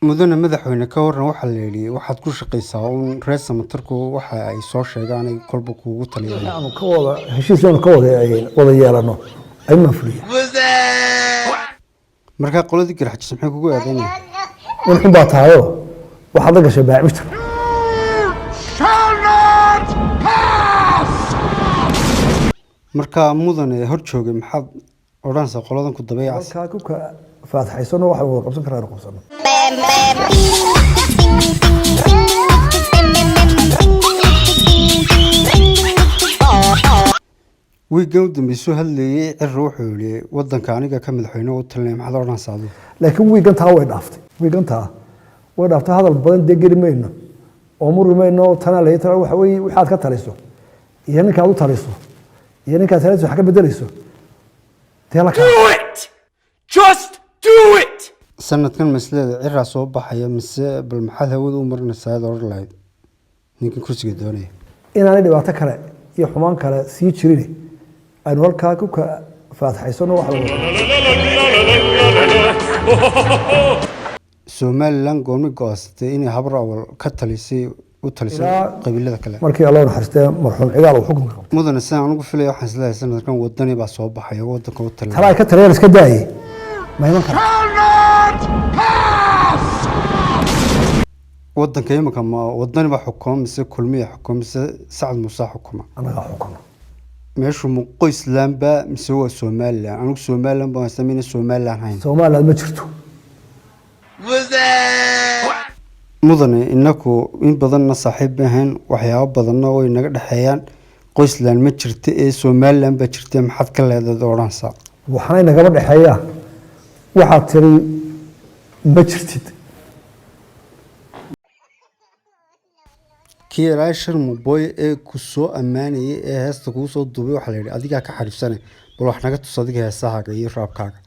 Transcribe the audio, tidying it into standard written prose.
mudane madaxweyne ka waran waxa la yidhi waxaad ku shaqaysaa uun reer samatarku waxa ay soo sheegaan ay kolba kuugu taliyaan aanu ka wada heshiisaan ka wada yeelano ay ma fuliya marka qoladii garxajis maxay kugu aadanayaan in xun baa tahayo waxaad la gashay baacmista marka mudane hor joogay maxaad odhanaysaa qoladan ku dabeecas halkaa ku ka faataxaysano waxa wada qabsan karaa qabsano wiigan u dambeysuu hadlayay cirra wuxuu yidhi wadanka aniga ka madaxweyne u talinaya maxaad odhanaysaa adigu laakiin wiigantaa way dhaaftay wiigantaa way dhaaftay hadal badan dee geli mayno oo murgi mayno tanaa la tala waxa weeye waxaad ka taliso iyo ninkaad u taliso iyo ninkaad taliso wax ka bedelayso dee la sanadkan masleeda cirraa soo baxaya mise bal maxaad hawada u marinaysaa aad odhan lahayd ninkan kursiga doonaya inaanay dhibaato kale iyo xumaan kale sii jirin aynu halkaa ku ka faataxaysano waxa somalilan goorma go-aansatay inay habar awal ka talisay u talisay qabiilada kale markii alla naxariistay marxuum cigaal uu xukunka qabtay mudane sidaan anigu filaya waxaan isleeyahay sanadkan wadani baa soo baxaya wadanka u talinaya talaa ka taliyeen iska daayay ma iman kara wadanka imika ma wadani baa xukuma mise kulmiya xukuma mise sacad muuse xukuma anaga xukuma meeshu ma qoysland baa mise waa somalilan anigu somalilan baan sameynay somalilan hayn Soomaaliland ma jirto mudane inaku in badanna saaxiib ahayn waxyaabo badanna way naga dhaxeeyaan qoysland ma jirta ee somalilan baa jirta maxaad ka leedahay odhanaysaa waxaanay nagaba dhexeeyaa waxaad tiri ma jirtid kii ilaa sharmu boy ee ku soo ammaanayay ee heesta kuu soo duubay waxaa la yidhi adigaa ka xariifsanay bal wax naga tus adiga heesahaaga iyo raabkaaga